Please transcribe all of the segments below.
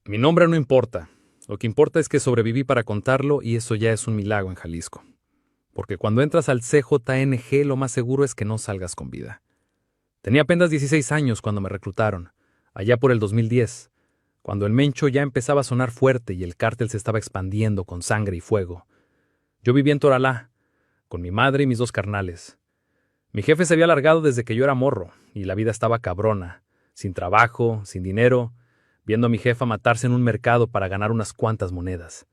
Mi nombre no importa. Lo que importa es que sobreviví para contarlo y eso ya es un milagro en Jalisco. Porque cuando entras al CJNG lo más seguro es que no salgas con vida. Tenía apenas 16 años cuando me reclutaron, allá por el 2010, cuando el Mencho ya empezaba a sonar fuerte y el cártel se estaba expandiendo con sangre y fuego. Yo vivía en Toralá, con mi madre y mis dos carnales. Mi jefe se había largado desde que yo era morro, y la vida estaba cabrona, sin trabajo, sin dinero, viendo a mi jefa matarse en un mercado para ganar unas cuantas monedas.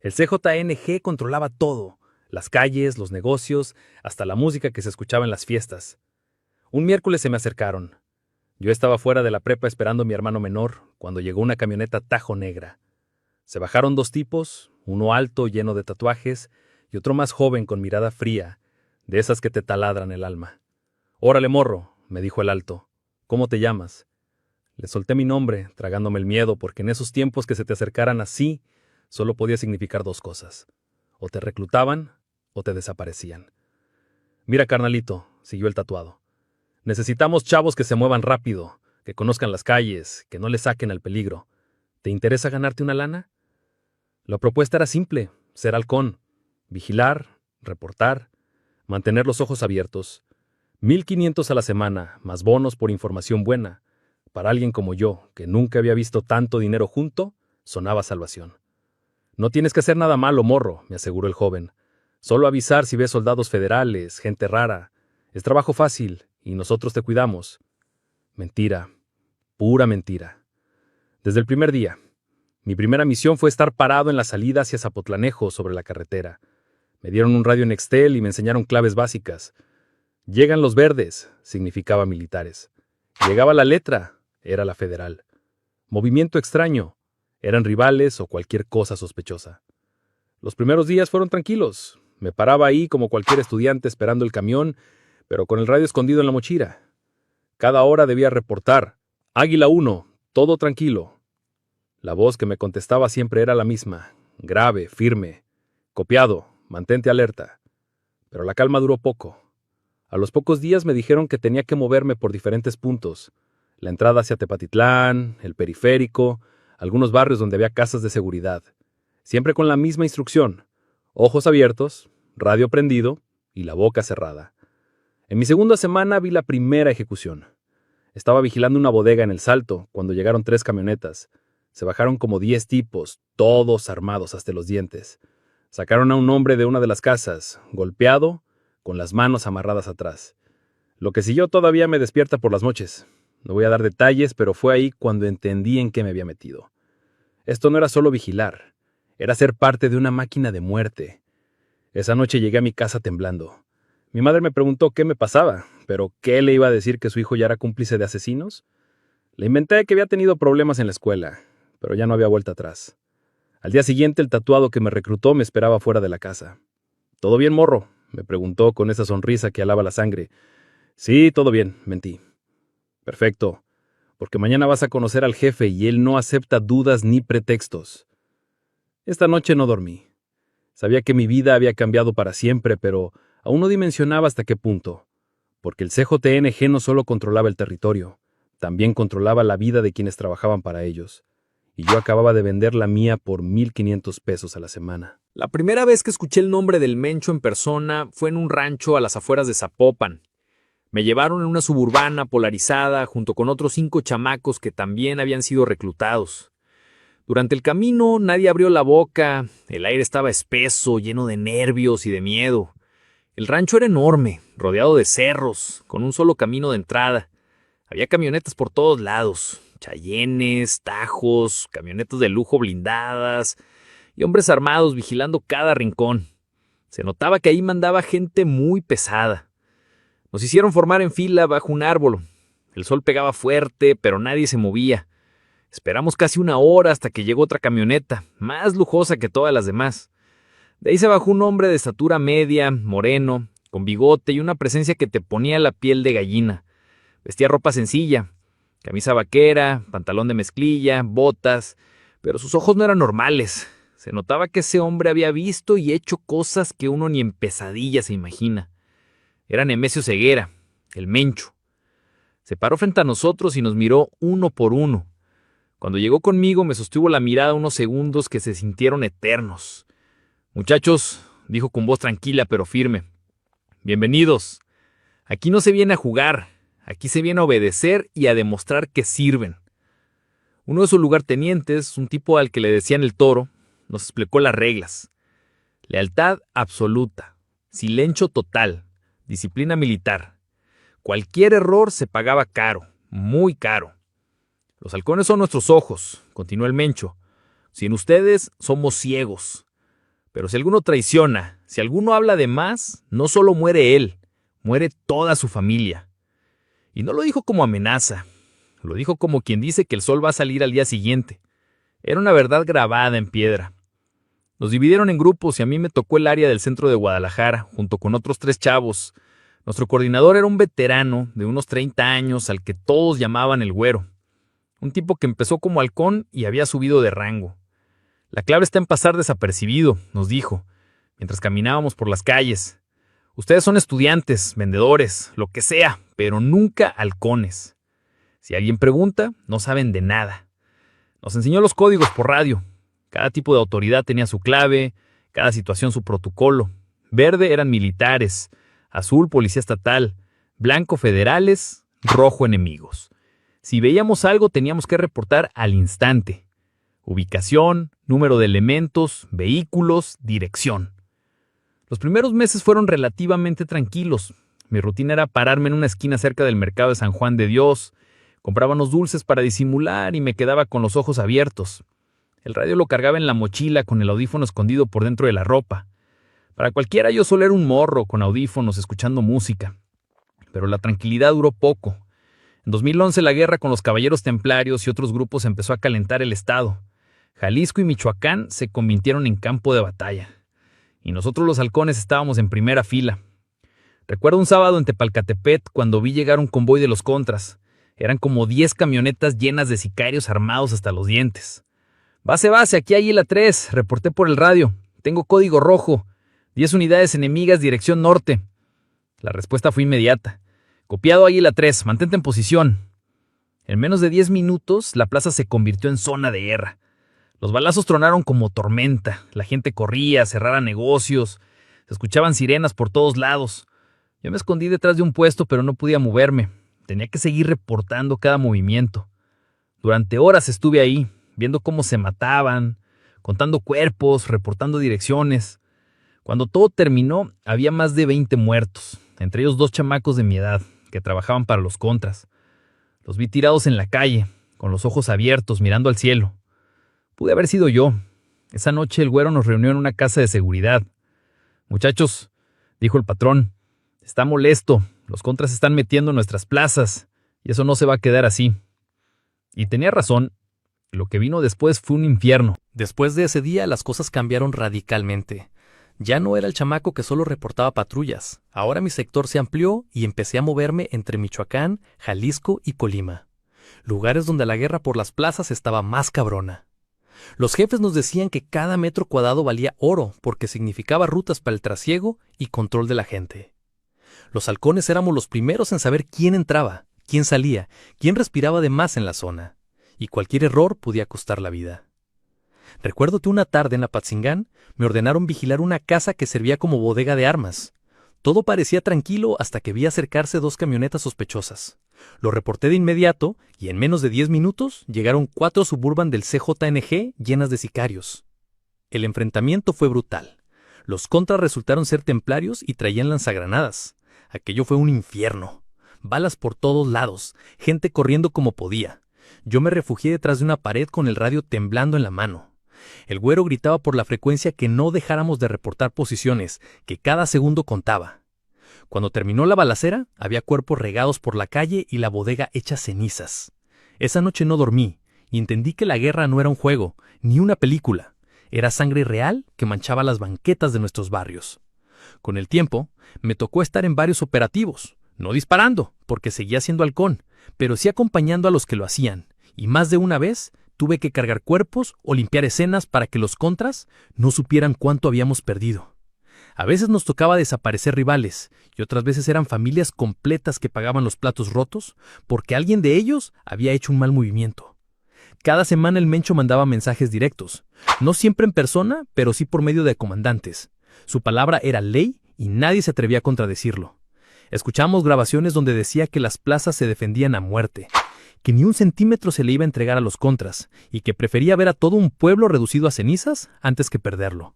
El CJNG controlaba todo, las calles, los negocios, hasta la música que se escuchaba en las fiestas. Un miércoles se me acercaron. Yo estaba fuera de la prepa esperando a mi hermano menor, cuando llegó una camioneta Tajo negra. Se bajaron dos tipos, uno alto, lleno de tatuajes, y otro más joven con mirada fría, de esas que te taladran el alma. «Órale, morro», me dijo el alto. «¿Cómo te llamas?» Le solté mi nombre, tragándome el miedo, porque en esos tiempos que se te acercaran así, solo podía significar dos cosas. O te reclutaban, o te desaparecían. «Mira, carnalito», siguió el tatuado. «Necesitamos chavos que se muevan rápido, que conozcan las calles, que no le saquen al peligro. ¿Te interesa ganarte una lana?» La propuesta era simple: ser halcón, vigilar, reportar, mantener los ojos abiertos. 1,500 a la semana, más bonos por información buena. Para alguien como yo, que nunca había visto tanto dinero junto, sonaba salvación. «No tienes que hacer nada malo, morro», me aseguró el joven. «Solo avisar si ves soldados federales, gente rara. Es trabajo fácil, y nosotros te cuidamos». Mentira, pura mentira. Desde el primer día, mi primera misión fue estar parado en la salida hacia Zapotlanejo sobre la carretera. Me dieron un radio Nextel y me enseñaron claves básicas. «Llegan los verdes», significaba militares. Llegaba la letra, era la federal. Movimiento extraño, eran rivales o cualquier cosa sospechosa. Los primeros días fueron tranquilos. Me paraba ahí como cualquier estudiante esperando el camión, pero con el radio escondido en la mochila. Cada hora debía reportar: «Águila 1, todo tranquilo». La voz que me contestaba siempre era la misma, grave, firme. «Copiado, mantente alerta». Pero la calma duró poco. A los pocos días me dijeron que tenía que moverme por diferentes puntos: la entrada hacia Tepatitlán, el periférico, algunos barrios donde había casas de seguridad. Siempre con la misma instrucción: ojos abiertos, radio prendido y la boca cerrada. En mi segunda semana vi la primera ejecución. Estaba vigilando una bodega en El Salto cuando llegaron 3 camionetas. Se bajaron como 10 tipos, todos armados hasta los dientes. Sacaron a un hombre de una de las casas, golpeado, con las manos amarradas atrás. Lo que siguió todavía me despierta por las noches. No voy a dar detalles, pero fue ahí cuando entendí en qué me había metido. Esto no era solo vigilar, era ser parte de una máquina de muerte. Esa noche llegué a mi casa temblando. Mi madre me preguntó qué me pasaba, pero ¿qué le iba a decir, que su hijo ya era cómplice de asesinos? Le inventé que había tenido problemas en la escuela, pero ya no había vuelta atrás. Al día siguiente, el tatuado que me reclutó me esperaba fuera de la casa. «¿Todo bien, morro?», me preguntó con esa sonrisa que alaba la sangre. «Sí, todo bien», mentí. «Perfecto, porque mañana vas a conocer al jefe y él no acepta dudas ni pretextos». Esta noche no dormí. Sabía que mi vida había cambiado para siempre, pero aún no dimensionaba hasta qué punto. Porque el CJNG no solo controlaba el territorio, también controlaba la vida de quienes trabajaban para ellos. Y yo acababa de vender la mía por 1,500 pesos a la semana. La primera vez que escuché el nombre del Mencho en persona fue en un rancho a las afueras de Zapopan. Me llevaron en una suburbana polarizada junto con otros 5 chamacos que también habían sido reclutados. Durante el camino nadie abrió la boca, el aire estaba espeso, lleno de nervios y de miedo. El rancho era enorme, rodeado de cerros, con un solo camino de entrada. Había camionetas por todos lados, Chayennes, Tajos, camionetas de lujo blindadas y hombres armados vigilando cada rincón. Se notaba que ahí mandaba gente muy pesada. Nos hicieron formar en fila bajo un árbol. El sol pegaba fuerte, pero nadie se movía. Esperamos casi 1 hora hasta que llegó otra camioneta, más lujosa que todas las demás. De ahí se bajó un hombre de estatura media, moreno, con bigote y una presencia que te ponía la piel de gallina. Vestía ropa sencilla, camisa vaquera, pantalón de mezclilla, botas, pero sus ojos no eran normales. Se notaba que ese hombre había visto y hecho cosas que uno ni en pesadilla se imagina. Era Nemesio Ceguera, el Mencho. Se paró frente a nosotros y nos miró uno por uno. Cuando llegó conmigo me sostuvo la mirada unos segundos que se sintieron eternos. «Muchachos», dijo con voz tranquila pero firme, «bienvenidos. Aquí no se viene a jugar, aquí se viene a obedecer y a demostrar que sirven». Uno de sus lugartenientes, un tipo al que le decían el Toro, nos explicó las reglas. Lealtad absoluta, silencio total, disciplina militar. Cualquier error se pagaba caro, muy caro. «Los halcones son nuestros ojos», continuó el Mencho. «Sin ustedes somos ciegos. Pero si alguno traiciona, si alguno habla de más, no solo muere él, muere toda su familia». Y no lo dijo como amenaza, lo dijo como quien dice que el sol va a salir al día siguiente. Era una verdad grabada en piedra. Nos dividieron en grupos y a mí me tocó el área del centro de Guadalajara, junto con otros 3 chavos. Nuestro coordinador era un veterano de unos 30 años al que todos llamaban el Güero. Un tipo que empezó como halcón y había subido de rango. «La clave está en pasar desapercibido», nos dijo, mientras caminábamos por las calles. «Ustedes son estudiantes, vendedores, lo que sea, pero nunca halcones. Si alguien pregunta, no saben de nada». Nos enseñó los códigos por radio. Cada tipo de autoridad tenía su clave, cada situación su protocolo. Verde eran militares, azul policía estatal, blanco federales, rojo enemigos. Si veíamos algo teníamos que reportar al instante. Ubicación, número de elementos, vehículos, dirección. Los primeros meses fueron relativamente tranquilos. Mi rutina era pararme en una esquina cerca del mercado de San Juan de Dios. Compraba unos dulces para disimular y me quedaba con los ojos abiertos. El radio lo cargaba en la mochila con el audífono escondido por dentro de la ropa. Para cualquiera yo solo era un morro con audífonos escuchando música. Pero la tranquilidad duró poco. En 2011 la guerra con los caballeros templarios y otros grupos empezó a calentar el estado. Jalisco y Michoacán se convirtieron en campo de batalla. Y nosotros los halcones estábamos en primera fila. Recuerdo un sábado en Tepalcatepet cuando vi llegar un convoy de los contras. Eran como 10 camionetas llenas de sicarios armados hasta los dientes. Base, aquí hay Águila 3, reporté por el radio. Tengo código rojo. 10 unidades enemigas, dirección norte». La respuesta fue inmediata. «Copiado Águila 3, mantente en posición». En menos de 10 minutos, la plaza se convirtió en zona de guerra. Los balazos tronaron como tormenta. La gente corría, cerraba negocios. Se escuchaban sirenas por todos lados. Yo me escondí detrás de un puesto, pero no podía moverme. Tenía que seguir reportando cada movimiento. Durante horas estuve ahí, viendo cómo se mataban, contando cuerpos, reportando direcciones. Cuando todo terminó, había más de 20 muertos, entre ellos 2 chamacos de mi edad, que trabajaban para los contras. Los vi tirados en la calle, con los ojos abiertos, mirando al cielo. Pude haber sido yo. Esa noche el Güero nos reunió en una casa de seguridad. «Muchachos», dijo el patrón, «está molesto. Los contras se están metiendo en nuestras plazas, y eso no se va a quedar así». Y tenía razón. Lo que vino después fue un infierno. Después de ese día las cosas cambiaron radicalmente. Ya no era el chamaco que solo reportaba patrullas. Ahora mi sector se amplió y empecé a moverme entre Michoacán, Jalisco y Colima. Lugares donde la guerra por las plazas estaba más cabrona. Los jefes nos decían que cada metro cuadrado valía oro porque significaba rutas para el trasiego y control de la gente. Los halcones éramos los primeros en saber quién entraba, quién salía, quién respiraba de más en la zona. Y cualquier error podía costar la vida. Recuerdo que una tarde en Apatzingán me ordenaron vigilar una casa que servía como bodega de armas. Todo parecía tranquilo hasta que vi acercarse 2 camionetas sospechosas. Lo reporté de inmediato y en menos de 10 minutos llegaron 4 Suburban del CJNG llenas de sicarios. El enfrentamiento fue brutal. Los contras resultaron ser templarios y traían lanzagranadas. Aquello fue un infierno. Balas por todos lados, gente corriendo como podía. Yo me refugié detrás de una pared con el radio temblando en la mano. El Güero gritaba por la frecuencia que no dejáramos de reportar posiciones, que cada segundo contaba. Cuando terminó la balacera, había cuerpos regados por la calle y la bodega hecha cenizas. Esa noche no dormí y entendí que la guerra no era un juego, ni una película. Era sangre real que manchaba las banquetas de nuestros barrios. Con el tiempo, me tocó estar en varios operativos, no disparando, porque seguía siendo halcón, pero sí acompañando a los que lo hacían, y más de una vez tuve que cargar cuerpos o limpiar escenas para que los contras no supieran cuánto habíamos perdido. A veces nos tocaba desaparecer rivales, y otras veces eran familias completas que pagaban los platos rotos porque alguien de ellos había hecho un mal movimiento. Cada semana el Mencho mandaba mensajes directos, no siempre en persona, pero sí por medio de comandantes. Su palabra era ley y nadie se atrevía a contradecirlo. Escuchamos grabaciones donde decía que las plazas se defendían a muerte, que ni un centímetro se le iba a entregar a los contras y que prefería ver a todo un pueblo reducido a cenizas antes que perderlo.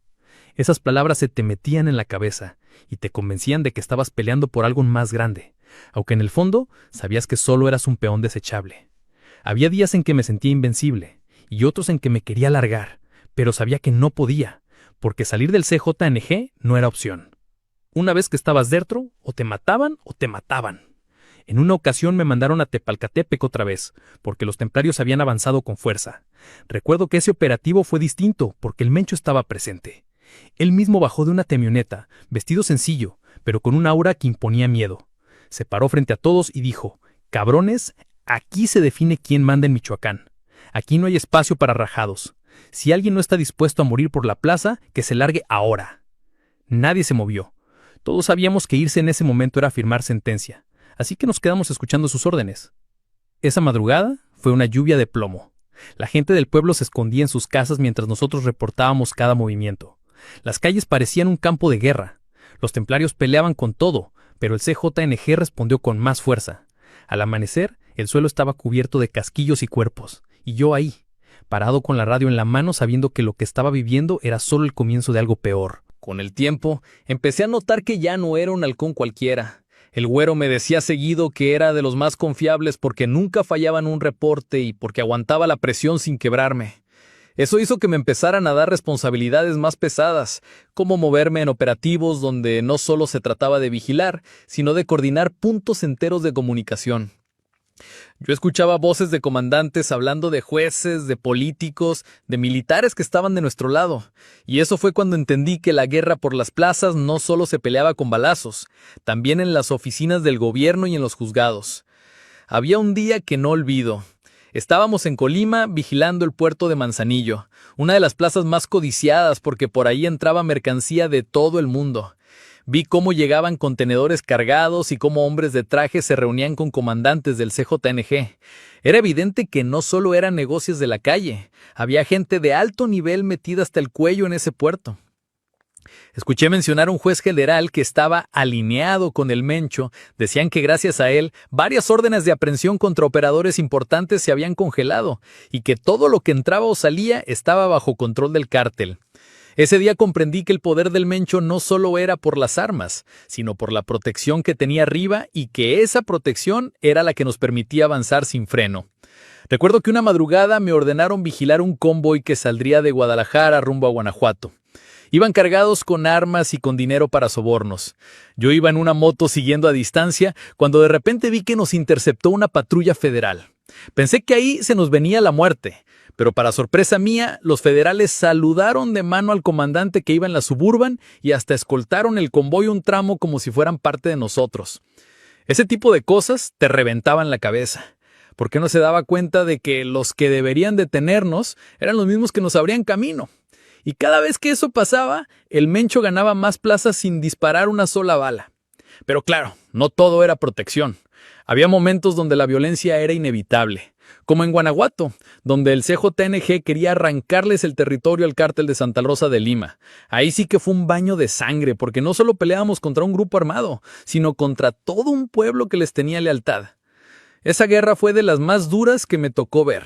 Esas palabras se te metían en la cabeza y te convencían de que estabas peleando por algo más grande, aunque en el fondo sabías que solo eras un peón desechable. Había días en que me sentía invencible y otros en que me quería largar, pero sabía que no podía, porque salir del CJNG no era opción. Una vez que estabas dentro, o te mataban o te mataban. En una ocasión me mandaron a Tepalcatepec otra vez, porque los templarios habían avanzado con fuerza. Recuerdo que ese operativo fue distinto, porque el Mencho estaba presente. Él mismo bajó de una camioneta, vestido sencillo, pero con un aura que imponía miedo. Se paró frente a todos y dijo: «Cabrones, aquí se define quién manda en Michoacán. Aquí no hay espacio para rajados. Si alguien no está dispuesto a morir por la plaza, que se largue ahora». Nadie se movió. Todos sabíamos que irse en ese momento era firmar sentencia, así que nos quedamos escuchando sus órdenes. Esa madrugada fue una lluvia de plomo. La gente del pueblo se escondía en sus casas mientras nosotros reportábamos cada movimiento. Las calles parecían un campo de guerra. Los templarios peleaban con todo, pero el CJNG respondió con más fuerza. Al amanecer, el suelo estaba cubierto de casquillos y cuerpos, y yo ahí, parado con la radio en la mano sabiendo que lo que estaba viviendo era solo el comienzo de algo peor. Con el tiempo, empecé a notar que ya no era un halcón cualquiera. El güero me decía seguido que era de los más confiables porque nunca fallaba en un reporte y porque aguantaba la presión sin quebrarme. Eso hizo que me empezaran a dar responsabilidades más pesadas, como moverme en operativos donde no solo se trataba de vigilar, sino de coordinar puntos enteros de comunicación. Yo escuchaba voces de comandantes hablando de jueces, de políticos, de militares que estaban de nuestro lado, y eso fue cuando entendí que la guerra por las plazas no solo se peleaba con balazos, también en las oficinas del gobierno y en los juzgados. Había un día que no olvido. Estábamos en Colima vigilando el puerto de Manzanillo, una de las plazas más codiciadas porque por ahí entraba mercancía de todo el mundo. Vi cómo llegaban contenedores cargados y cómo hombres de traje se reunían con comandantes del CJNG. Era evidente que no solo eran negocios de la calle, había gente de alto nivel metida hasta el cuello en ese puerto. Escuché mencionar a un juez general que estaba alineado con el Mencho. Decían que gracias a él, varias órdenes de aprehensión contra operadores importantes se habían congelado y que todo lo que entraba o salía estaba bajo control del cártel. Ese día comprendí que el poder del Mencho no solo era por las armas, sino por la protección que tenía arriba y que esa protección era la que nos permitía avanzar sin freno. Recuerdo que una madrugada me ordenaron vigilar un convoy que saldría de Guadalajara rumbo a Guanajuato. Iban cargados con armas y con dinero para sobornos. Yo iba en una moto siguiendo a distancia cuando de repente vi que nos interceptó una patrulla federal. Pensé que ahí se nos venía la muerte, pero para sorpresa mía, los federales saludaron de mano al comandante que iba en la Suburban y hasta escoltaron el convoy un tramo como si fueran parte de nosotros. Ese tipo de cosas te reventaban la cabeza. ¿Por qué no se daba cuenta de que los que deberían detenernos eran los mismos que nos abrían camino? Y cada vez que eso pasaba, el Mencho ganaba más plazas sin disparar una sola bala. Pero claro, no todo era protección. Había momentos donde la violencia era inevitable, como en Guanajuato, donde el CJNG quería arrancarles el territorio al cártel de Santa Rosa de Lima. Ahí sí que fue un baño de sangre, porque no solo peleábamos contra un grupo armado, sino contra todo un pueblo que les tenía lealtad. Esa guerra fue de las más duras que me tocó ver.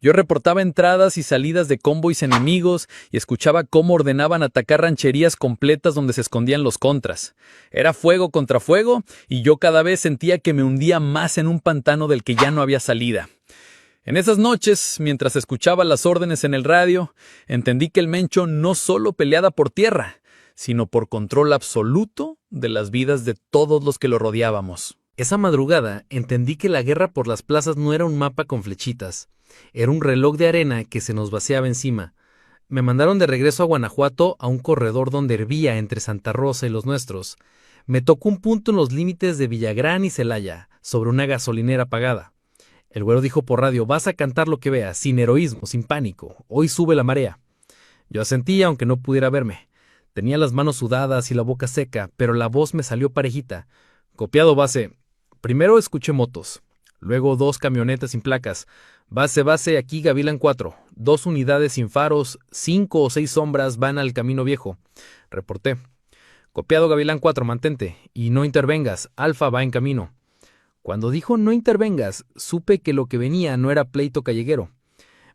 Yo reportaba entradas y salidas de convoys enemigos y escuchaba cómo ordenaban atacar rancherías completas donde se escondían los contras. Era fuego contra fuego y yo cada vez sentía que me hundía más en un pantano del que ya no había salida. En esas noches, mientras escuchaba las órdenes en el radio, entendí que el Mencho no solo peleaba por tierra, sino por control absoluto de las vidas de todos los que lo rodeábamos. Esa madrugada entendí que la guerra por las plazas no era un mapa con flechitas. Era un reloj de arena que se nos vaciaba encima. Me mandaron de regreso a Guanajuato a un corredor donde hervía entre Santa Rosa y los nuestros. Me tocó un punto en los límites de Villagrán y Celaya, sobre una gasolinera apagada. El güero dijo por radio: «Vas a cantar lo que veas, sin heroísmo, sin pánico. Hoy sube la marea». Yo asentí aunque no pudiera verme. Tenía las manos sudadas y la boca seca, pero la voz me salió parejita. Copiado base. Primero escuché motos, Luego 2 camionetas sin placas. Base, aquí Gavilán 4. 2 unidades sin faros, 5 o 6 sombras van al camino viejo. Reporté. Copiado Gavilán 4, mantente. Y no intervengas, Alfa va en camino. Cuando dijo no intervengas, supe que lo que venía no era pleito calleguero.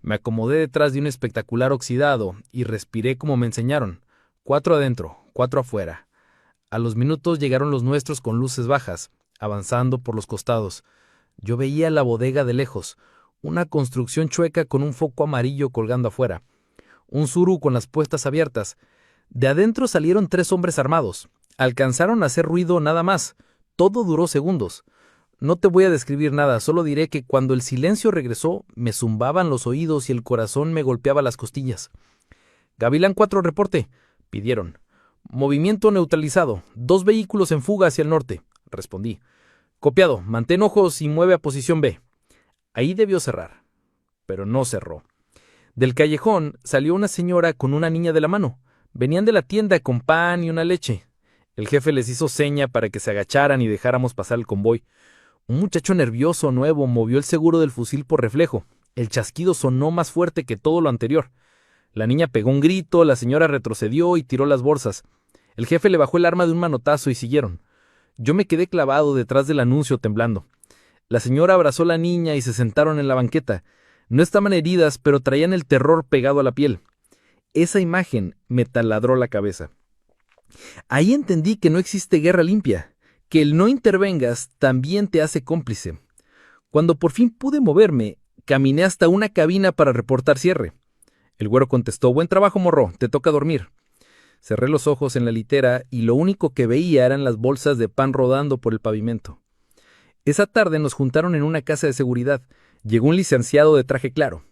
Me acomodé detrás de un espectacular oxidado y respiré como me enseñaron. 4 adentro, 4 afuera. A los minutos llegaron los nuestros con luces bajas, avanzando por los costados. Yo veía la bodega de lejos, una construcción chueca con un foco amarillo colgando afuera. Un suru con las puertas abiertas. De adentro salieron 3 hombres armados. Alcanzaron a hacer ruido nada más. Todo duró segundos. No te voy a describir nada, solo diré que cuando el silencio regresó, me zumbaban los oídos y el corazón me golpeaba las costillas. Gavilán 4, reporte, pidieron. Movimiento neutralizado, 2 vehículos en fuga hacia el norte, respondí. Copiado, mantén ojos y mueve a posición B. Ahí debió cerrar, pero no cerró. Del callejón salió una señora con una niña de la mano. Venían de la tienda con pan y una leche. El jefe les hizo seña para que se agacharan y dejáramos pasar el convoy. Un muchacho nervioso nuevo movió el seguro del fusil por reflejo. El chasquido sonó más fuerte que todo lo anterior. La niña pegó un grito, la señora retrocedió y tiró las bolsas. El jefe le bajó el arma de un manotazo y siguieron. Yo me quedé clavado detrás del anuncio temblando. La señora abrazó a la niña y se sentaron en la banqueta. No estaban heridas, pero traían el terror pegado a la piel. Esa imagen me taladró la cabeza. Ahí entendí que no existe guerra limpia, que el no intervengas también te hace cómplice. Cuando por fin pude moverme, caminé hasta una cabina para reportar cierre. El güero contestó, buen trabajo, morro, te toca dormir. Cerré los ojos en la litera y lo único que veía eran las bolsas de pan rodando por el pavimento. Esa tarde nos juntaron en una casa de seguridad. Llegó un licenciado de traje claro.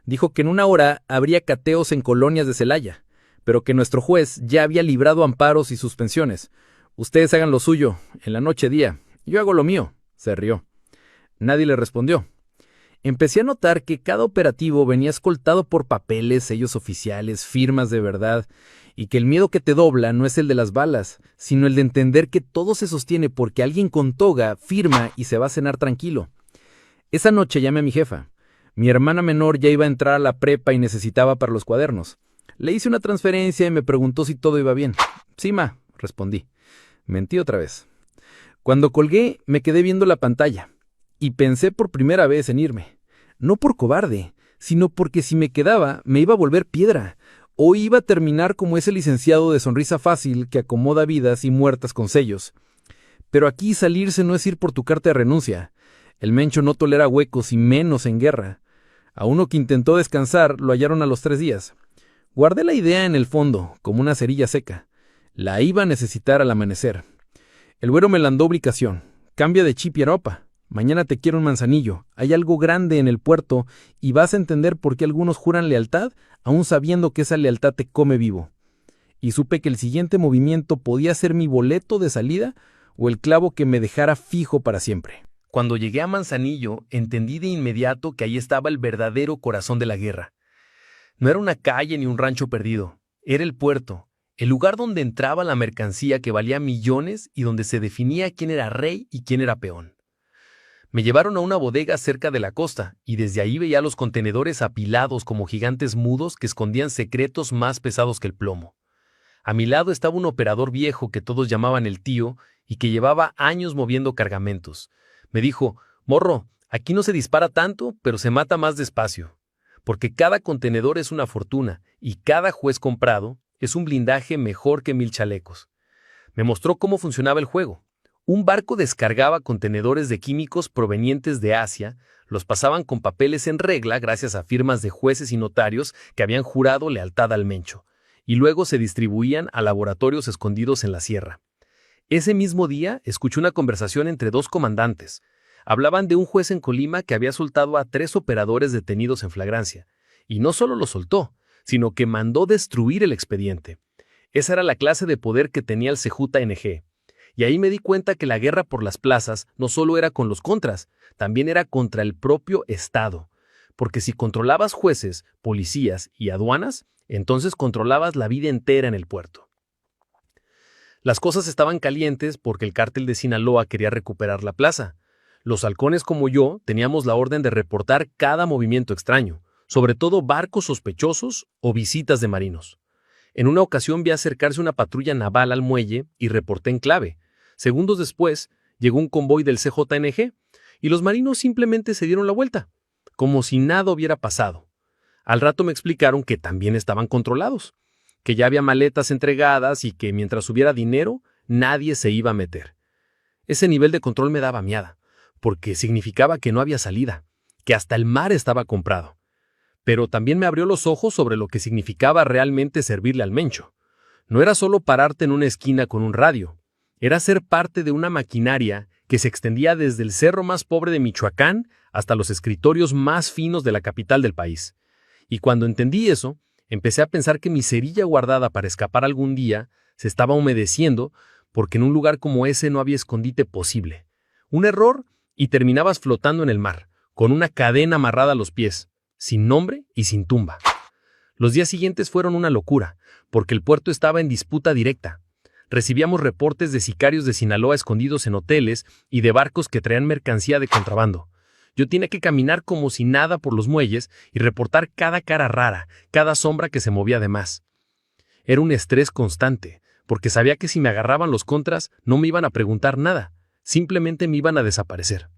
Dijo que en 1 hora habría cateos en colonias de Celaya, pero que nuestro juez ya había librado amparos y suspensiones. Ustedes hagan lo suyo, en la noche día. Yo hago lo mío. Se rió. Nadie le respondió. Empecé a notar que cada operativo venía escoltado por papeles, sellos oficiales, firmas de verdad, y que el miedo que te dobla no es el de las balas, sino el de entender que todo se sostiene porque alguien con toga firma y se va a cenar tranquilo. Esa noche llamé a mi jefa. Mi hermana menor ya iba a entrar a la prepa y necesitaba para los cuadernos. Le hice una transferencia y me preguntó si todo iba bien. Sí, ma, respondí. Mentí otra vez. Cuando colgué, me quedé viendo la pantalla y pensé por primera vez en irme. No por cobarde, sino porque si me quedaba, me iba a volver piedra, o iba a terminar como ese licenciado de sonrisa fácil que acomoda vidas y muertas con sellos. Pero aquí salirse no es ir por tu carta de renuncia. El Mencho no tolera huecos y menos en guerra. A uno que intentó descansar lo hallaron a los 3 días. Guardé la idea en el fondo, como una cerilla seca. La iba a necesitar al amanecer. El güero me landó ubicación. Cambia de chip y aropa. Mañana te quiero en Manzanillo. Hay algo grande en el puerto y vas a entender por qué algunos juran lealtad, aún sabiendo que esa lealtad te come vivo. Y supe que el siguiente movimiento podía ser mi boleto de salida o el clavo que me dejara fijo para siempre. Cuando llegué a Manzanillo, entendí de inmediato que ahí estaba el verdadero corazón de la guerra. No era una calle ni un rancho perdido. Era el puerto. El lugar donde entraba la mercancía que valía millones y donde se definía quién era rey y quién era peón. Me llevaron a una bodega cerca de la costa y desde ahí veía los contenedores apilados como gigantes mudos que escondían secretos más pesados que el plomo. A mi lado estaba un operador viejo que todos llamaban el tío y que llevaba años moviendo cargamentos. Me dijo, morro, aquí no se dispara tanto, pero se mata más despacio, porque cada contenedor es una fortuna y cada juez comprado es un blindaje mejor que 1000 chalecos. Me mostró cómo funcionaba el juego. Un barco descargaba contenedores de químicos provenientes de Asia, los pasaban con papeles en regla gracias a firmas de jueces y notarios que habían jurado lealtad al Mencho, y luego se distribuían a laboratorios escondidos en la sierra. Ese mismo día escuché una conversación entre 2 comandantes. Hablaban de un juez en Colima que había soltado a 3 operadores detenidos en flagrancia, y no solo los soltó, sino que mandó destruir el expediente. Esa era la clase de poder que tenía el CJNG. Y ahí me di cuenta que la guerra por las plazas no solo era con los contras, también era contra el propio Estado. Porque si controlabas jueces, policías y aduanas, entonces controlabas la vida entera en el puerto. Las cosas estaban calientes porque el cártel de Sinaloa quería recuperar la plaza. Los halcones como yo teníamos la orden de reportar cada movimiento extraño, sobre todo barcos sospechosos o visitas de marinos. En una ocasión vi acercarse una patrulla naval al muelle y reporté en clave. Segundos después, llegó un convoy del CJNG y los marinos simplemente se dieron la vuelta, como si nada hubiera pasado. Al rato me explicaron que también estaban controlados, que ya había maletas entregadas y que mientras hubiera dinero, nadie se iba a meter. Ese nivel de control me daba miada, porque significaba que no había salida, que hasta el mar estaba comprado. Pero también me abrió los ojos sobre lo que significaba realmente servirle al Mencho. No era solo pararte en una esquina con un radio, era ser parte de una maquinaria que se extendía desde el cerro más pobre de Michoacán hasta los escritorios más finos de la capital del país. Y cuando entendí eso, empecé a pensar que mi cerilla guardada para escapar algún día se estaba humedeciendo porque en un lugar como ese no había escondite posible. Un error y terminabas flotando en el mar, con una cadena amarrada a los pies, sin nombre y sin tumba. Los días siguientes fueron una locura, porque el puerto estaba en disputa directa. Recibíamos reportes de sicarios de Sinaloa escondidos en hoteles y de barcos que traían mercancía de contrabando. Yo tenía que caminar como si nada por los muelles y reportar cada cara rara, cada sombra que se movía de más. Era un estrés constante, porque sabía que si me agarraban los contras no me iban a preguntar nada, simplemente me iban a desaparecer.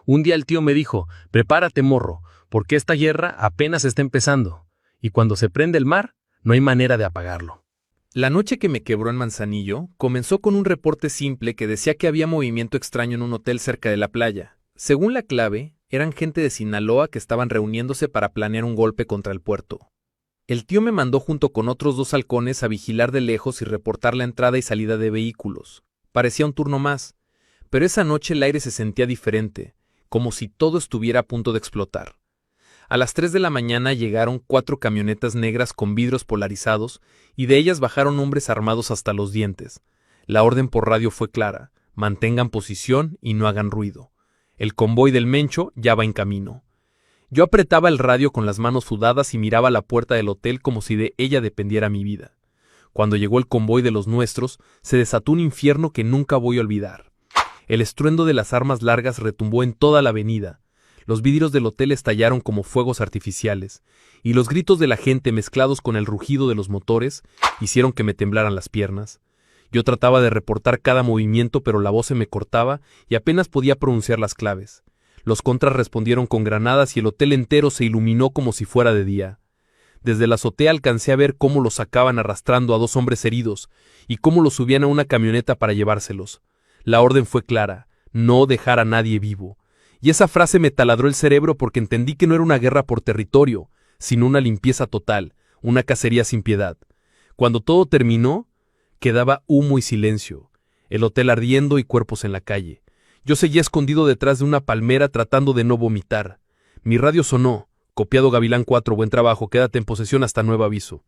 Un día el tío me dijo, prepárate morro, porque esta guerra apenas está empezando, y cuando se prende el mar, no hay manera de apagarlo. La noche que me quebró en Manzanillo comenzó con un reporte simple que decía que había movimiento extraño en un hotel cerca de la playa. Según la clave, eran gente de Sinaloa que estaban reuniéndose para planear un golpe contra el puerto. El tío me mandó junto con otros 2 halcones a vigilar de lejos y reportar la entrada y salida de vehículos. Parecía un turno más, pero esa noche el aire se sentía diferente, como si todo estuviera a punto de explotar. A las 3 de la mañana llegaron 4 camionetas negras con vidrios polarizados y de ellas bajaron hombres armados hasta los dientes. La orden por radio fue clara: mantengan posición y no hagan ruido. El convoy del Mencho ya va en camino. Yo apretaba el radio con las manos sudadas y miraba la puerta del hotel como si de ella dependiera mi vida. Cuando llegó el convoy de los nuestros, se desató un infierno que nunca voy a olvidar. El estruendo de las armas largas retumbó en toda la avenida. Los vidrios del hotel estallaron como fuegos artificiales, y los gritos de la gente mezclados con el rugido de los motores hicieron que me temblaran las piernas. Yo trataba de reportar cada movimiento, pero la voz se me cortaba y apenas podía pronunciar las claves. Los contras respondieron con granadas y el hotel entero se iluminó como si fuera de día. Desde la azotea alcancé a ver cómo los sacaban arrastrando a 2 hombres heridos y cómo los subían a una camioneta para llevárselos. La orden fue clara: no dejar a nadie vivo. Y esa frase me taladró el cerebro porque entendí que no era una guerra por territorio, sino una limpieza total, una cacería sin piedad. Cuando todo terminó, quedaba humo y silencio, el hotel ardiendo y cuerpos en la calle. Yo seguía escondido detrás de una palmera tratando de no vomitar. Mi radio sonó: copiado Gavilán 4, buen trabajo, quédate en posesión hasta nuevo aviso.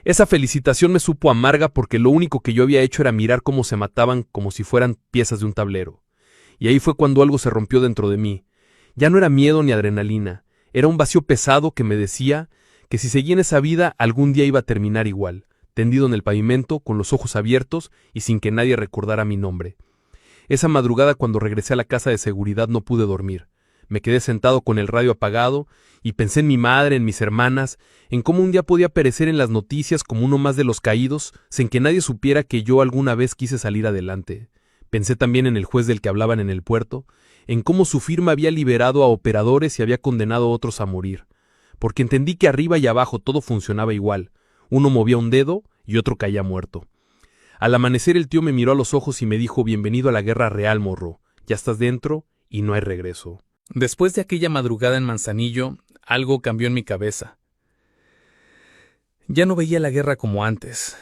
Esa felicitación me supo amarga porque lo único que yo había hecho era mirar cómo se mataban como si fueran piezas de un tablero. Y ahí fue cuando algo se rompió dentro de mí. Ya no era miedo ni adrenalina, era un vacío pesado que me decía que si seguía en esa vida algún día iba a terminar igual, tendido en el pavimento, con los ojos abiertos y sin que nadie recordara mi nombre. Esa madrugada, cuando regresé a la casa de seguridad, no pude dormir. Me quedé sentado con el radio apagado y pensé en mi madre, en mis hermanas, en cómo un día podía perecer en las noticias como uno más de los caídos, sin que nadie supiera que yo alguna vez quise salir adelante. Pensé también en el juez del que hablaban en el puerto, en cómo su firma había liberado a operadores y había condenado a otros a morir, porque entendí que arriba y abajo todo funcionaba igual. Uno movía un dedo y otro caía muerto. Al amanecer el tío me miró a los ojos y me dijo: bienvenido a la guerra real, morro. Ya estás dentro y no hay regreso. Después de aquella madrugada en Manzanillo, algo cambió en mi cabeza. Ya no veía la guerra como antes.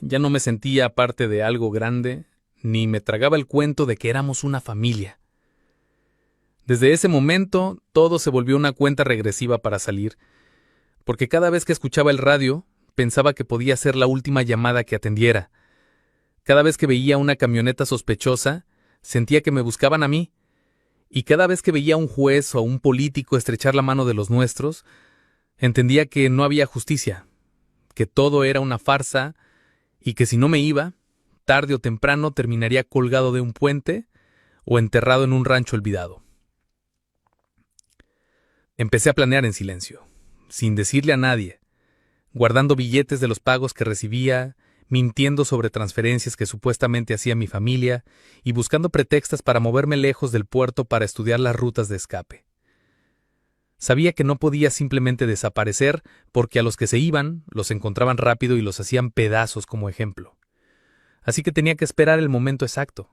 Ya no me sentía parte de algo grande, ni me tragaba el cuento de que éramos una familia. Desde ese momento, todo se volvió una cuenta regresiva para salir, porque cada vez que escuchaba el radio, pensaba que podía ser la última llamada que atendiera. Cada vez que veía una camioneta sospechosa, sentía que me buscaban a mí, y cada vez que veía a un juez o a un político estrechar la mano de los nuestros, entendía que no había justicia, que todo era una farsa, y que si no me iba, tarde o temprano terminaría colgado de un puente o enterrado en un rancho olvidado. Empecé a planear en silencio, sin decirle a nadie, guardando billetes de los pagos que recibía, mintiendo sobre transferencias que supuestamente hacía mi familia y buscando pretextos para moverme lejos del puerto para estudiar las rutas de escape. Sabía que no podía simplemente desaparecer porque a los que se iban los encontraban rápido y los hacían pedazos como ejemplo. Así que tenía que esperar el momento exacto.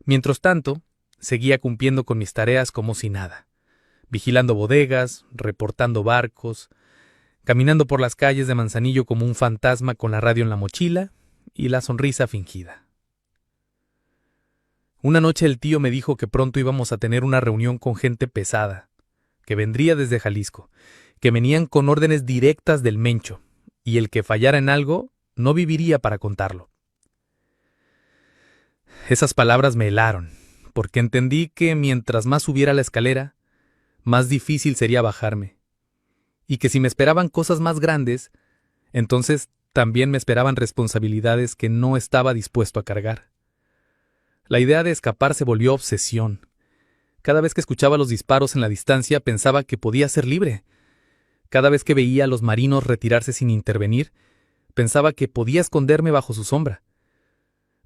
Mientras tanto, seguía cumpliendo con mis tareas como si nada, vigilando bodegas, reportando barcos, caminando por las calles de Manzanillo como un fantasma con la radio en la mochila y la sonrisa fingida. Una noche el tío me dijo que pronto íbamos a tener una reunión con gente pesada, que vendría desde Jalisco, que venían con órdenes directas del Mencho, y el que fallara en algo no viviría para contarlo. Esas palabras me helaron, porque entendí que mientras más subiera la escalera, más difícil sería bajarme, y que si me esperaban cosas más grandes, entonces también me esperaban responsabilidades que no estaba dispuesto a cargar. La idea de escapar se volvió obsesión. Cada vez que escuchaba los disparos en la distancia pensaba que podía ser libre. Cada vez que veía a los marinos retirarse sin intervenir, pensaba que podía esconderme bajo su sombra.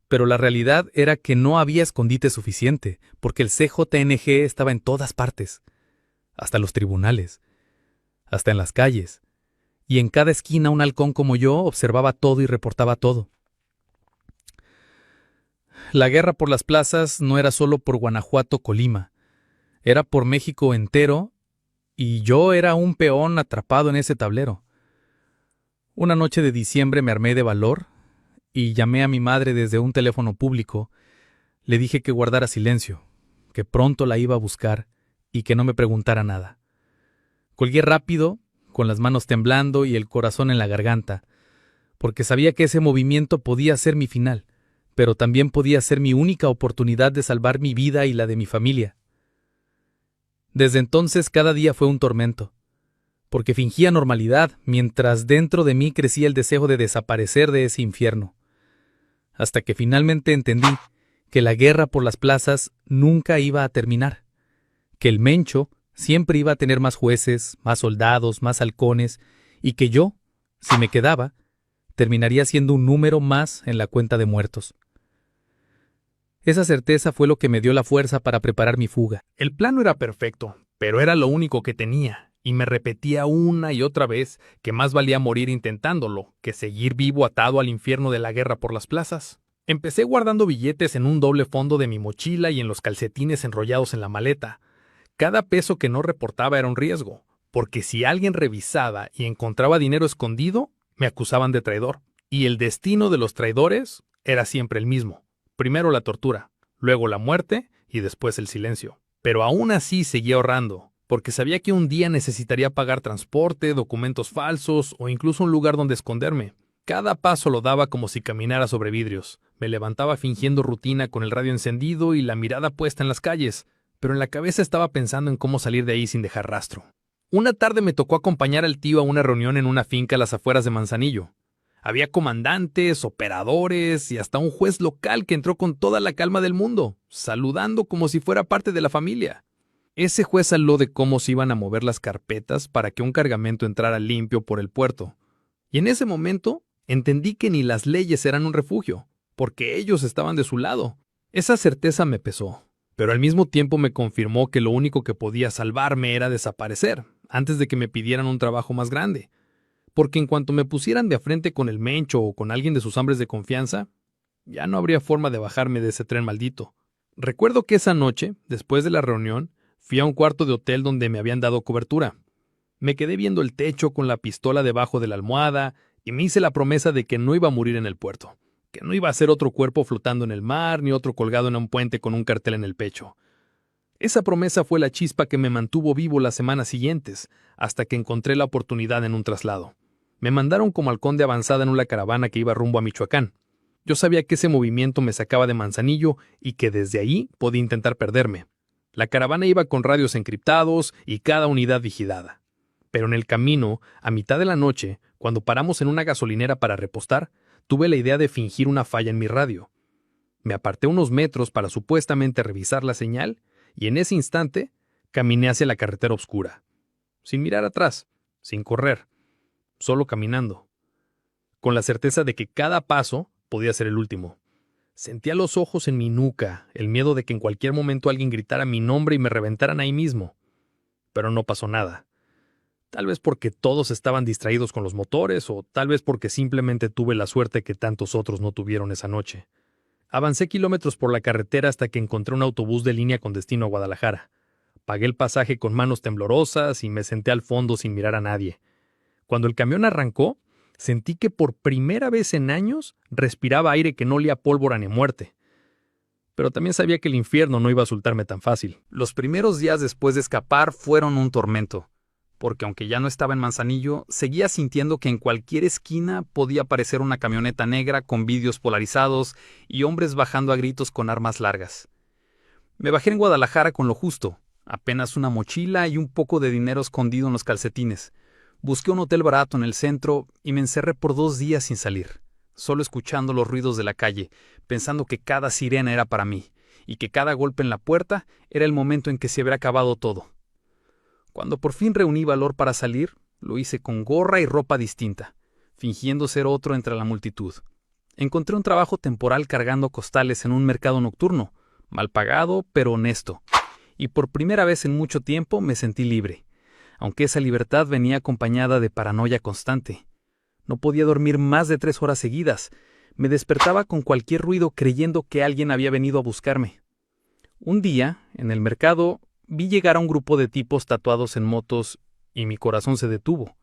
Pero la realidad era que no había escondite suficiente, porque el CJNG estaba en todas partes, hasta los tribunales, hasta en las calles, y en cada esquina un halcón como yo observaba todo y reportaba todo. La guerra por las plazas no era solo por Guanajuato-Colima, era por México entero, y yo era un peón atrapado en ese tablero. Una noche de diciembre me armé de valor y llamé a mi madre desde un teléfono público. Le dije que guardara silencio, que pronto la iba a buscar y que no me preguntara nada. Colgué rápido, con las manos temblando y el corazón en la garganta, porque sabía que ese movimiento podía ser mi final, pero también podía ser mi única oportunidad de salvar mi vida y la de mi familia. Desde entonces cada día fue un tormento, porque fingía normalidad mientras dentro de mí crecía el deseo de desaparecer de ese infierno, hasta que finalmente entendí que la guerra por las plazas nunca iba a terminar, que el Mencho siempre iba a tener más jueces, más soldados, más halcones, y que yo, si me quedaba, terminaría siendo un número más en la cuenta de muertos. Esa certeza fue lo que me dio la fuerza para preparar mi fuga. El plan no era perfecto, pero era lo único que tenía, y me repetía una y otra vez que más valía morir intentándolo que seguir vivo atado al infierno de la guerra por las plazas. Empecé guardando billetes en un doble fondo de mi mochila y en los calcetines enrollados en la maleta. Cada peso que no reportaba era un riesgo, porque si alguien revisaba y encontraba dinero escondido, me acusaban de traidor. Y el destino de los traidores era siempre el mismo. Primero la tortura, luego la muerte y después el silencio. Pero aún así seguía ahorrando, porque sabía que un día necesitaría pagar transporte, documentos falsos o incluso un lugar donde esconderme. Cada paso lo daba como si caminara sobre vidrios. Me levantaba fingiendo rutina con el radio encendido y la mirada puesta en las calles, pero en la cabeza estaba pensando en cómo salir de ahí sin dejar rastro. Una tarde me tocó acompañar al tío a una reunión en una finca a las afueras de Manzanillo. Había comandantes, operadores y hasta un juez local que entró con toda la calma del mundo, saludando como si fuera parte de la familia. Ese juez habló de cómo se iban a mover las carpetas para que un cargamento entrara limpio por el puerto. Y en ese momento entendí que ni las leyes eran un refugio, porque ellos estaban de su lado. Esa certeza me pesó, pero al mismo tiempo me confirmó que lo único que podía salvarme era desaparecer, antes de que me pidieran un trabajo más grande. Porque en cuanto me pusieran de frente con el Mencho o con alguien de sus hombres de confianza, ya no habría forma de bajarme de ese tren maldito. Recuerdo que esa noche, después de la reunión, fui a un cuarto de hotel donde me habían dado cobertura. Me quedé viendo el techo con la pistola debajo de la almohada y me hice la promesa de que no iba a morir en el puerto, que no iba a ser otro cuerpo flotando en el mar ni otro colgado en un puente con un cartel en el pecho. Esa promesa fue la chispa que me mantuvo vivo las semanas siguientes, hasta que encontré la oportunidad en un traslado. Me mandaron como halcón de avanzada en una caravana que iba rumbo a Michoacán. Yo sabía que ese movimiento me sacaba de Manzanillo y que desde ahí podía intentar perderme. La caravana iba con radios encriptados y cada unidad vigilada. Pero en el camino, a mitad de la noche, cuando paramos en una gasolinera para repostar, tuve la idea de fingir una falla en mi radio. Me aparté unos metros para supuestamente revisar la señal y en ese instante caminé hacia la carretera oscura, sin mirar atrás, sin correr, solo caminando, con la certeza de que cada paso podía ser el último. Sentía los ojos en mi nuca, el miedo de que en cualquier momento alguien gritara mi nombre y me reventaran ahí mismo. Pero no pasó nada. Tal vez porque todos estaban distraídos con los motores, o tal vez porque simplemente tuve la suerte que tantos otros no tuvieron esa noche. Avancé kilómetros por la carretera hasta que encontré un autobús de línea con destino a Guadalajara. Pagué el pasaje con manos temblorosas y me senté al fondo sin mirar a nadie. Cuando el camión arrancó, sentí que por primera vez en años respiraba aire que no olía a pólvora ni muerte. Pero también sabía que el infierno no iba a soltarme tan fácil. Los primeros días después de escapar fueron un tormento, porque aunque ya no estaba en Manzanillo, seguía sintiendo que en cualquier esquina podía aparecer una camioneta negra con vidrios polarizados y hombres bajando a gritos con armas largas. Me bajé en Guadalajara con lo justo, apenas una mochila y un poco de dinero escondido en los calcetines. Busqué un hotel barato en el centro y me encerré por 2 días sin salir, solo escuchando los ruidos de la calle, pensando que cada sirena era para mí, y que cada golpe en la puerta era el momento en que se habría acabado todo. Cuando por fin reuní valor para salir, lo hice con gorra y ropa distinta, fingiendo ser otro entre la multitud. Encontré un trabajo temporal cargando costales en un mercado nocturno, mal pagado pero honesto, y por primera vez en mucho tiempo me sentí libre, aunque esa libertad venía acompañada de paranoia constante. No podía dormir más de 3 horas seguidas, me despertaba con cualquier ruido creyendo que alguien había venido a buscarme. Un día, en el mercado, vi llegar a un grupo de tipos tatuados en motos y mi corazón se detuvo.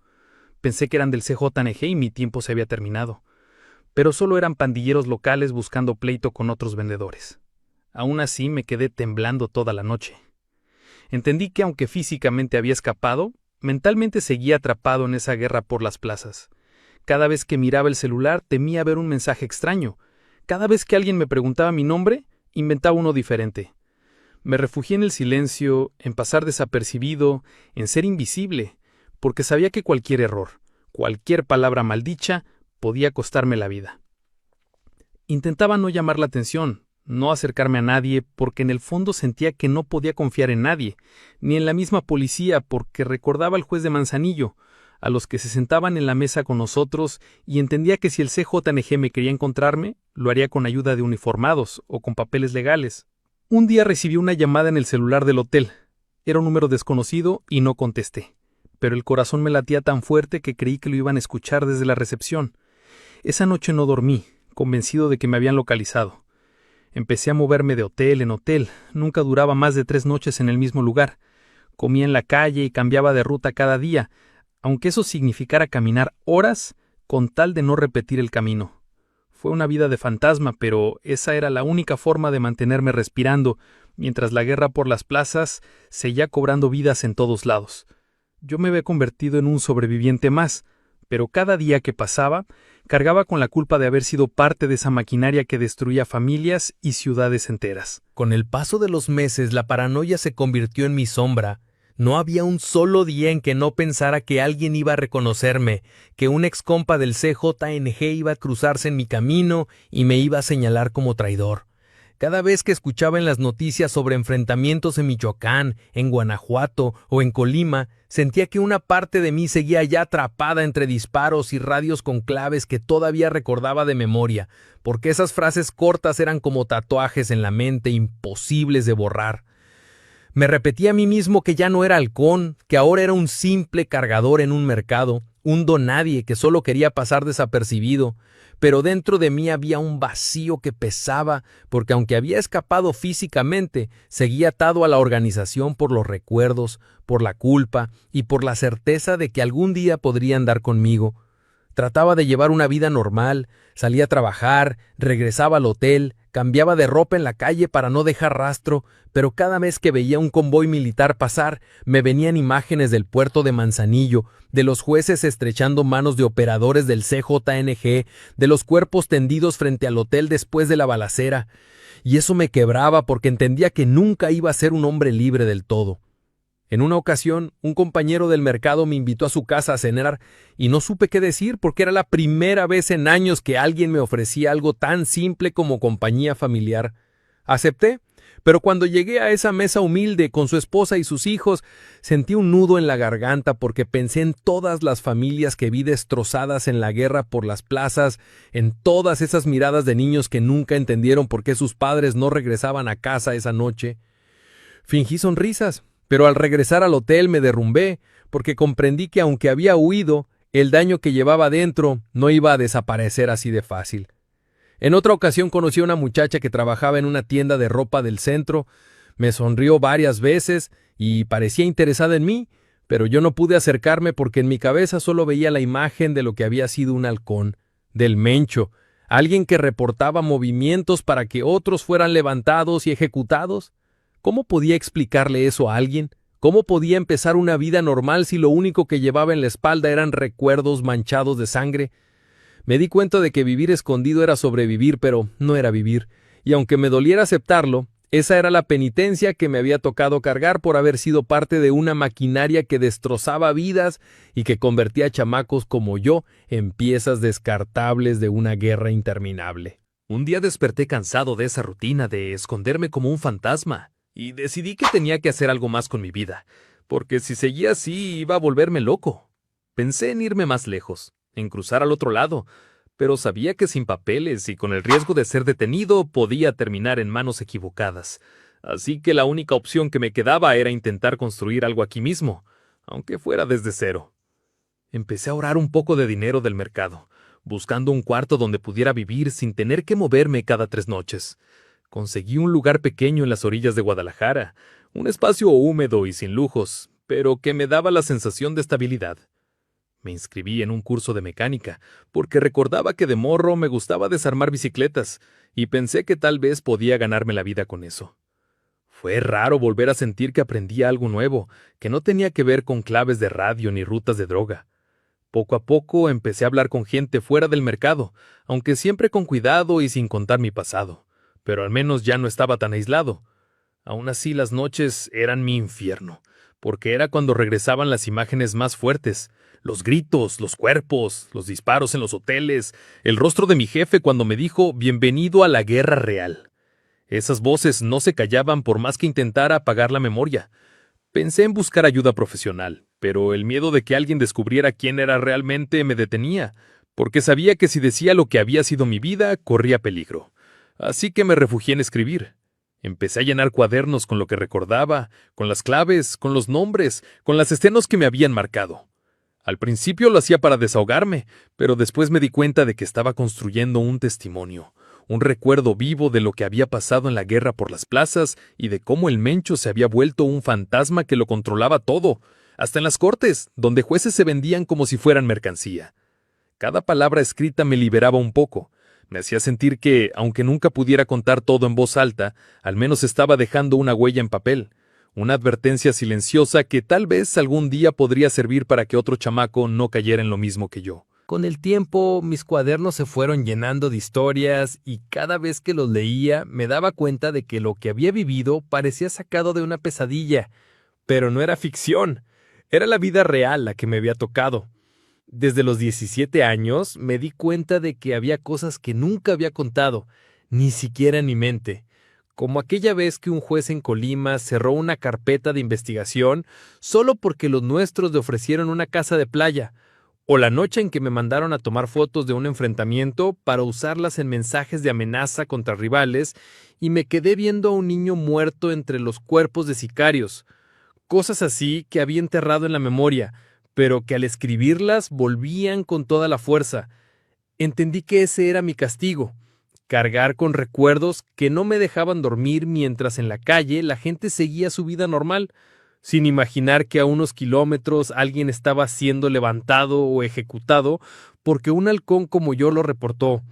Pensé que eran del CJNG y mi tiempo se había terminado. Pero solo eran pandilleros locales buscando pleito con otros vendedores. Aún así me quedé temblando toda la noche. Entendí que aunque físicamente había escapado, mentalmente seguía atrapado en esa guerra por las plazas. Cada vez que miraba el celular temía ver un mensaje extraño. Cada vez que alguien me preguntaba mi nombre, inventaba uno diferente. Me refugié en el silencio, en pasar desapercibido, en ser invisible, porque sabía que cualquier error, cualquier palabra maldicha, podía costarme la vida. Intentaba no llamar la atención, no acercarme a nadie, porque en el fondo sentía que no podía confiar en nadie, ni en la misma policía, porque recordaba al juez de Manzanillo, a los que se sentaban en la mesa con nosotros, y entendía que si el CJNG me quería encontrarme, lo haría con ayuda de uniformados o con papeles legales. Un día recibí una llamada en el celular del hotel. Era un número desconocido y no contesté, pero el corazón me latía tan fuerte que creí que lo iban a escuchar desde la recepción. Esa noche no dormí, convencido de que me habían localizado. Empecé a moverme de hotel en hotel, nunca duraba más de 3 noches en el mismo lugar. Comía en la calle y cambiaba de ruta cada día, aunque eso significara caminar horas con tal de no repetir el camino. Fue una vida de fantasma, pero esa era la única forma de mantenerme respirando, mientras la guerra por las plazas seguía cobrando vidas en todos lados. Yo me había convertido en un sobreviviente más, pero cada día que pasaba, cargaba con la culpa de haber sido parte de esa maquinaria que destruía familias y ciudades enteras. Con el paso de los meses, la paranoia se convirtió en mi sombra. No había un solo día en que no pensara que alguien iba a reconocerme, que un excompa del CJNG iba a cruzarse en mi camino y me iba a señalar como traidor. Cada vez que escuchaba en las noticias sobre enfrentamientos en Michoacán, en Guanajuato o en Colima, sentía que una parte de mí seguía ya atrapada entre disparos y radios con claves que todavía recordaba de memoria, porque esas frases cortas eran como tatuajes en la mente imposibles de borrar. Me repetía a mí mismo que ya no era halcón, que ahora era un simple cargador en un mercado, un donadie que solo quería pasar desapercibido, pero dentro de mí había un vacío que pesaba, porque aunque había escapado físicamente, seguía atado a la organización por los recuerdos, por la culpa y por la certeza de que algún día podrían dar conmigo. Trataba de llevar una vida normal, salía a trabajar, regresaba al hotel, cambiaba de ropa en la calle para no dejar rastro, pero cada vez que veía un convoy militar pasar, me venían imágenes del puerto de Manzanillo, de los jueces estrechando manos de operadores del CJNG, de los cuerpos tendidos frente al hotel después de la balacera, y eso me quebraba porque entendía que nunca iba a ser un hombre libre del todo. En una ocasión, un compañero del mercado me invitó a su casa a cenar y no supe qué decir porque era la primera vez en años que alguien me ofrecía algo tan simple como compañía familiar. Acepté, pero cuando llegué a esa mesa humilde con su esposa y sus hijos, sentí un nudo en la garganta porque pensé en todas las familias que vi destrozadas en la guerra por las plazas, en todas esas miradas de niños que nunca entendieron por qué sus padres no regresaban a casa esa noche. Fingí sonrisas, pero al regresar al hotel me derrumbé porque comprendí que aunque había huido, el daño que llevaba dentro no iba a desaparecer así de fácil. En otra ocasión conocí a una muchacha que trabajaba en una tienda de ropa del centro. Me sonrió varias veces y parecía interesada en mí, pero yo no pude acercarme porque en mi cabeza solo veía la imagen de lo que había sido un halcón, del Mencho, alguien que reportaba movimientos para que otros fueran levantados y ejecutados. ¿Cómo podía explicarle eso a alguien? ¿Cómo podía empezar una vida normal si lo único que llevaba en la espalda eran recuerdos manchados de sangre? Me di cuenta de que vivir escondido era sobrevivir, pero no era vivir, y aunque me doliera aceptarlo, esa era la penitencia que me había tocado cargar por haber sido parte de una maquinaria que destrozaba vidas y que convertía a chamacos como yo en piezas descartables de una guerra interminable. Un día desperté cansado de esa rutina de esconderme como un fantasma y decidí que tenía que hacer algo más con mi vida, porque si seguía así iba a volverme loco. Pensé en irme más lejos, en cruzar al otro lado, pero sabía que sin papeles y con el riesgo de ser detenido podía terminar en manos equivocadas. Así que la única opción que me quedaba era intentar construir algo aquí mismo, aunque fuera desde cero. Empecé a ahorrar un poco de dinero del mercado, buscando un cuarto donde pudiera vivir sin tener que moverme cada 3 noches. Conseguí un lugar pequeño en las orillas de Guadalajara, un espacio húmedo y sin lujos, pero que me daba la sensación de estabilidad. Me inscribí en un curso de mecánica, porque recordaba que de morro me gustaba desarmar bicicletas, y pensé que tal vez podía ganarme la vida con eso. Fue raro volver a sentir que aprendía algo nuevo, que no tenía que ver con claves de radio ni rutas de droga. Poco a poco empecé a hablar con gente fuera del mercado, aunque siempre con cuidado y sin contar mi pasado, pero al menos ya no estaba tan aislado. Aún así las noches eran mi infierno, porque era cuando regresaban las imágenes más fuertes, los gritos, los cuerpos, los disparos en los hoteles, el rostro de mi jefe cuando me dijo «Bienvenido a la guerra real». Esas voces no se callaban por más que intentara apagar la memoria. Pensé en buscar ayuda profesional, pero el miedo de que alguien descubriera quién era realmente me detenía, porque sabía que si decía lo que había sido mi vida, corría peligro. Así que me refugié en escribir. Empecé a llenar cuadernos con lo que recordaba, con las claves, con los nombres, con las escenas que me habían marcado. Al principio lo hacía para desahogarme, pero después me di cuenta de que estaba construyendo un testimonio, un recuerdo vivo de lo que había pasado en la guerra por las plazas y de cómo el Mencho se había vuelto un fantasma que lo controlaba todo, hasta en las cortes, donde jueces se vendían como si fueran mercancía. Cada palabra escrita me liberaba un poco. Me hacía sentir que, aunque nunca pudiera contar todo en voz alta, al menos estaba dejando una huella en papel, una advertencia silenciosa que tal vez algún día podría servir para que otro chamaco no cayera en lo mismo que yo. Con el tiempo, mis cuadernos se fueron llenando de historias y cada vez que los leía me daba cuenta de que lo que había vivido parecía sacado de una pesadilla. Pero no era ficción, era la vida real la que me había tocado. Desde los 17 años me di cuenta de que había cosas que nunca había contado, ni siquiera en mi mente. Como aquella vez que un juez en Colima cerró una carpeta de investigación solo porque los nuestros le ofrecieron una casa de playa, o la noche en que me mandaron a tomar fotos de un enfrentamiento para usarlas en mensajes de amenaza contra rivales y me quedé viendo a un niño muerto entre los cuerpos de sicarios. Cosas así que había enterrado en la memoria, pero que al escribirlas volvían con toda la fuerza. Entendí que ese era mi castigo. Cargar con recuerdos que no me dejaban dormir mientras en la calle la gente seguía su vida normal, sin imaginar que a unos kilómetros alguien estaba siendo levantado o ejecutado porque un halcón como yo lo reportó.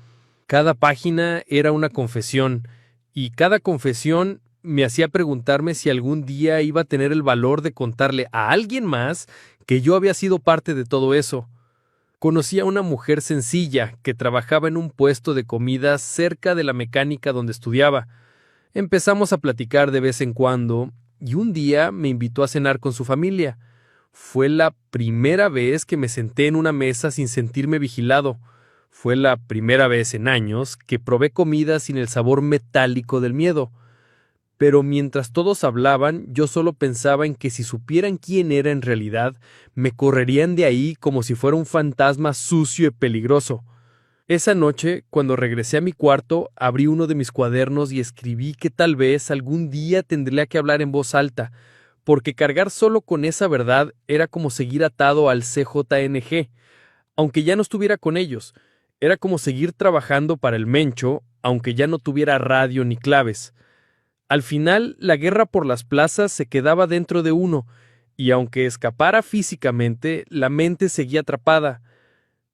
Cada página era una confesión, y cada confesión me hacía preguntarme si algún día iba a tener el valor de contarle a alguien más que yo había sido parte de todo eso. Conocí a una mujer sencilla que trabajaba en un puesto de comida cerca de la mecánica donde estudiaba. Empezamos a platicar de vez en cuando, y un día me invitó a cenar con su familia. Fue la primera vez que me senté en una mesa sin sentirme vigilado. Fue la primera vez en años que probé comida sin el sabor metálico del miedo. Pero mientras todos hablaban, yo solo pensaba en que si supieran quién era en realidad, me correrían de ahí como si fuera un fantasma sucio y peligroso. Esa noche, cuando regresé a mi cuarto, abrí uno de mis cuadernos y escribí que tal vez algún día tendría que hablar en voz alta, porque cargar solo con esa verdad era como seguir atado al CJNG, aunque ya no estuviera con ellos. Era como seguir trabajando para el Mencho, aunque ya no tuviera radio ni claves. Al final, la guerra por las plazas se quedaba dentro de uno, y aunque escapara físicamente, la mente seguía atrapada.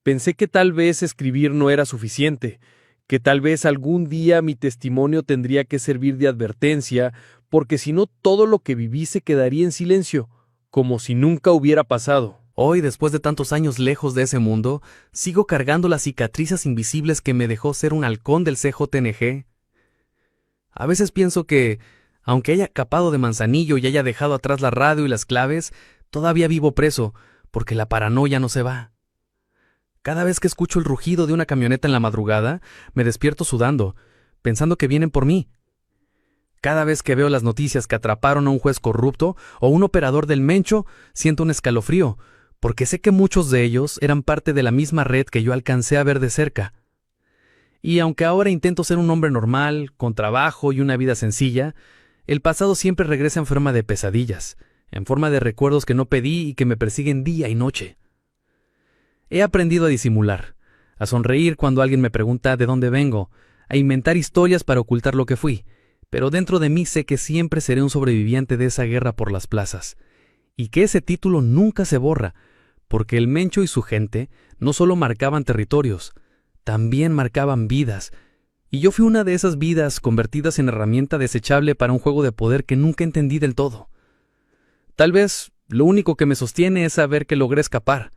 Pensé que tal vez escribir no era suficiente, que tal vez algún día mi testimonio tendría que servir de advertencia, porque si no todo lo que viví se quedaría en silencio, como si nunca hubiera pasado. Hoy, después de tantos años lejos de ese mundo, sigo cargando las cicatrices invisibles que me dejó ser un halcón del CJNG. A veces pienso que, aunque haya escapado de Manzanillo y haya dejado atrás la radio y las claves, todavía vivo preso, porque la paranoia no se va. Cada vez que escucho el rugido de una camioneta en la madrugada, me despierto sudando, pensando que vienen por mí. Cada vez que veo las noticias que atraparon a un juez corrupto o un operador del Mencho, siento un escalofrío, porque sé que muchos de ellos eran parte de la misma red que yo alcancé a ver de cerca. Y aunque ahora intento ser un hombre normal, con trabajo y una vida sencilla, el pasado siempre regresa en forma de pesadillas, en forma de recuerdos que no pedí y que me persiguen día y noche. He aprendido a disimular, a sonreír cuando alguien me pregunta de dónde vengo, a inventar historias para ocultar lo que fui, pero dentro de mí sé que siempre seré un sobreviviente de esa guerra por las plazas, y que ese título nunca se borra, porque el Mencho y su gente no solo marcaban territorios, también marcaban vidas, y yo fui una de esas vidas convertidas en herramienta desechable para un juego de poder que nunca entendí del todo. Tal vez lo único que me sostiene es saber que logré escapar,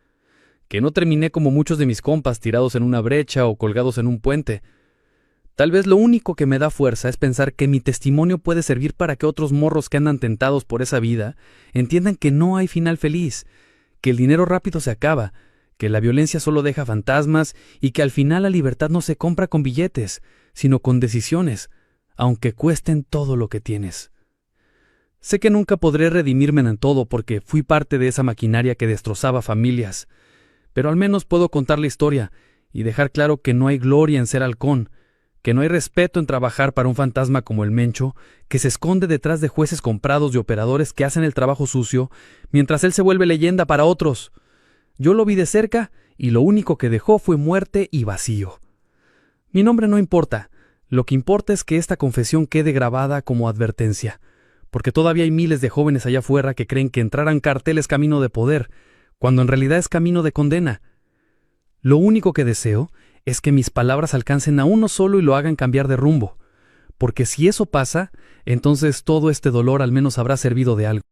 que no terminé como muchos de mis compas tirados en una brecha o colgados en un puente. Tal vez lo único que me da fuerza es pensar que mi testimonio puede servir para que otros morros que andan tentados por esa vida entiendan que no hay final feliz, que el dinero rápido se acaba, que la violencia solo deja fantasmas y que al final la libertad no se compra con billetes, sino con decisiones, aunque cuesten todo lo que tienes. Sé que nunca podré redimirme en todo porque fui parte de esa maquinaria que destrozaba familias, pero al menos puedo contar la historia y dejar claro que no hay gloria en ser halcón, que no hay respeto en trabajar para un fantasma como el Mencho, que se esconde detrás de jueces comprados y operadores que hacen el trabajo sucio, mientras él se vuelve leyenda para otros. Yo lo vi de cerca y lo único que dejó fue muerte y vacío. Mi nombre no importa, lo que importa es que esta confesión quede grabada como advertencia, porque todavía hay miles de jóvenes allá afuera que creen que entrar en cartel es camino de poder, cuando en realidad es camino de condena. Lo único que deseo es que mis palabras alcancen a uno solo y lo hagan cambiar de rumbo, porque si eso pasa, entonces todo este dolor al menos habrá servido de algo.